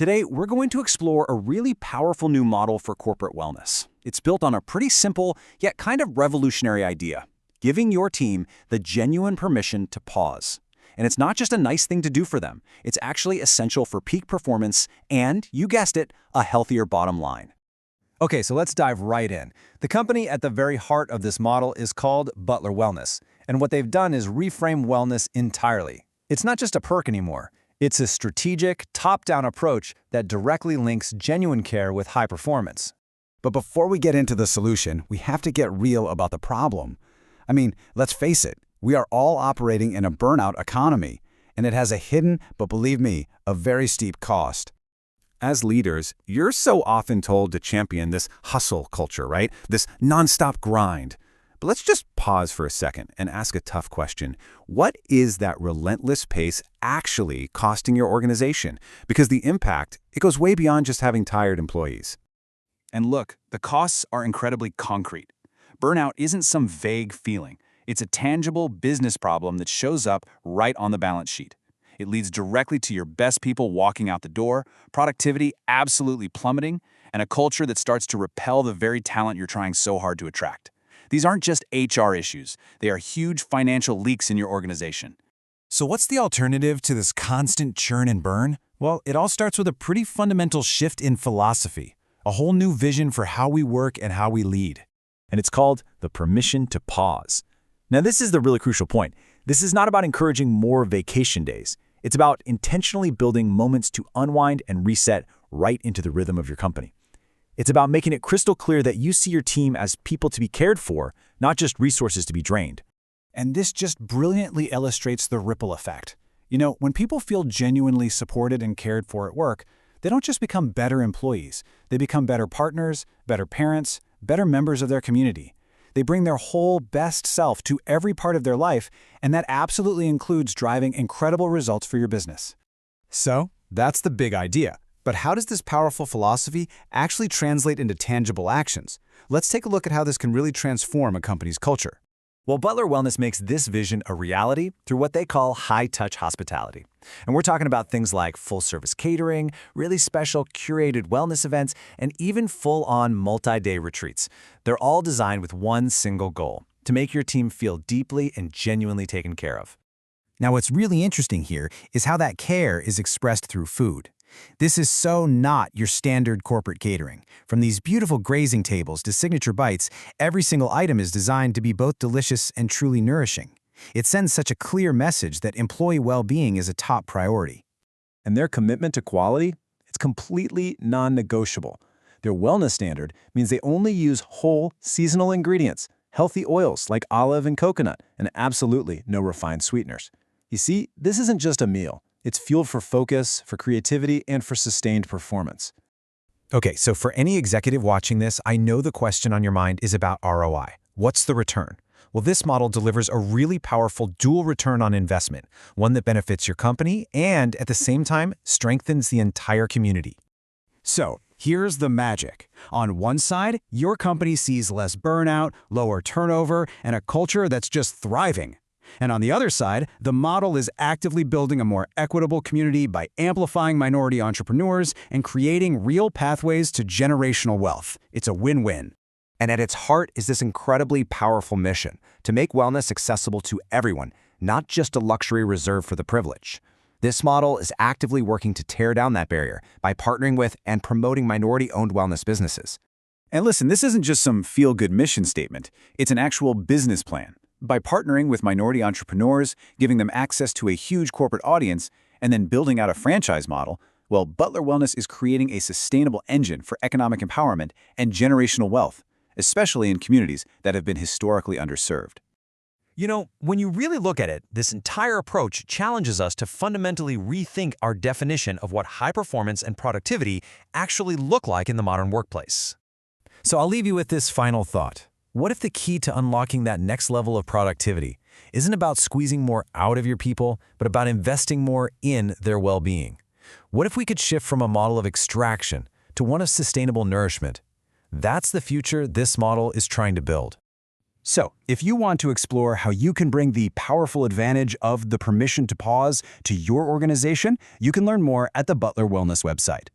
Today, we're going to explore a really powerful new model for corporate wellness. It's built on a pretty simple, yet kind of revolutionary idea, giving your team the genuine permission to pause. And it's not just a nice thing to do for them. It's actually essential for peak performance and, you guessed it, a healthier bottom line. Okay, so let's dive right in. The company at the very heart of this model is called Butler Wellness, and what they've done is reframe wellness entirely. It's not just a perk anymore. It's a strategic, top-down approach that directly links genuine care with high performance. But before we get into the solution, we have to get real about the problem. I mean, let's face it, we are all operating in a burnout economy, and it has a hidden, but believe me, a very steep cost. As leaders, you're so often told to champion this hustle culture, right? This nonstop grind. But let's just pause for a second and ask a tough question. What is that relentless pace actually costing your organization? Because the impact, it goes way beyond just having tired employees. And look, the costs are incredibly concrete. Burnout isn't some vague feeling. It's a tangible business problem that shows up right on the balance sheet. It leads directly to your best people walking out the door, productivity absolutely plummeting, and a culture that starts to repel the very talent you're trying so hard to attract. These aren't just HR issues. They are huge financial leaks in your organization. So what's the alternative to this constant churn and burn? Well, it all starts with a pretty fundamental shift in philosophy, a whole new vision for how we work and how we lead. And it's called the permission to pause. Now, this is the really crucial point. This is not about encouraging more vacation days. It's about intentionally building moments to unwind and reset right into the rhythm of your company. It's about making it crystal clear that you see your team as people to be cared for, not just resources to be drained. And this just brilliantly illustrates the ripple effect. You know, when people feel genuinely supported and cared for at work, they don't just become better employees. They become better partners, better parents, better members of their community. They bring their whole best self to every part of their life, and that absolutely includes driving incredible results for your business. So, that's the big idea. But how does this powerful philosophy actually translate into tangible actions? Let's take a look at how this can really transform a company's culture. Well, Butler Wellness makes this vision a reality through what they call high-touch hospitality. And we're talking about things like full-service catering, really special curated wellness events, and even full-on multi-day retreats. They're all designed with one single goal: to make your team feel deeply and genuinely taken care of. Now, what's really interesting here is how that care is expressed through food. This is so not your standard corporate catering. From these beautiful grazing tables to signature bites, every single item is designed to be both delicious and truly nourishing. It sends such a clear message that employee well-being is a top priority. And their commitment to quality, it's completely non-negotiable. Their wellness standard means they only use whole, seasonal ingredients, healthy oils like olive and coconut, and absolutely no refined sweeteners. You see, this isn't just a meal. It's fuel for focus, for creativity, and for sustained performance. Okay, so for any executive watching this, I know the question on your mind is about ROI. What's the return? Well, this model delivers a really powerful dual return on investment, one that benefits your company and, at the same time, strengthens the entire community. So, here's the magic. On one side, your company sees less burnout, lower turnover, and a culture that's just thriving. And on the other side, the model is actively building a more equitable community by amplifying minority entrepreneurs and creating real pathways to generational wealth. It's a win-win. And at its heart is this incredibly powerful mission to make wellness accessible to everyone, not just a luxury reserved for the privileged. This model is actively working to tear down that barrier by partnering with and promoting minority-owned wellness businesses. And listen, this isn't just some feel-good mission statement. It's an actual business plan. By partnering with minority entrepreneurs, giving them access to a huge corporate audience, and then building out a franchise model, well, Butler Wellness is creating a sustainable engine for economic empowerment and generational wealth, especially in communities that have been historically underserved. You know, when you really look at it, this entire approach challenges us to fundamentally rethink our definition of what high performance and productivity actually look like in the modern workplace. So I'll leave you with this final thought. What if the key to unlocking that next level of productivity isn't about squeezing more out of your people, but about investing more in their well-being? What if we could shift from a model of extraction to one of sustainable nourishment? That's the future this model is trying to build. So, if you want to explore how you can bring the powerful advantage of the permission to pause to your organization, you can learn more at the Butler Wellness website.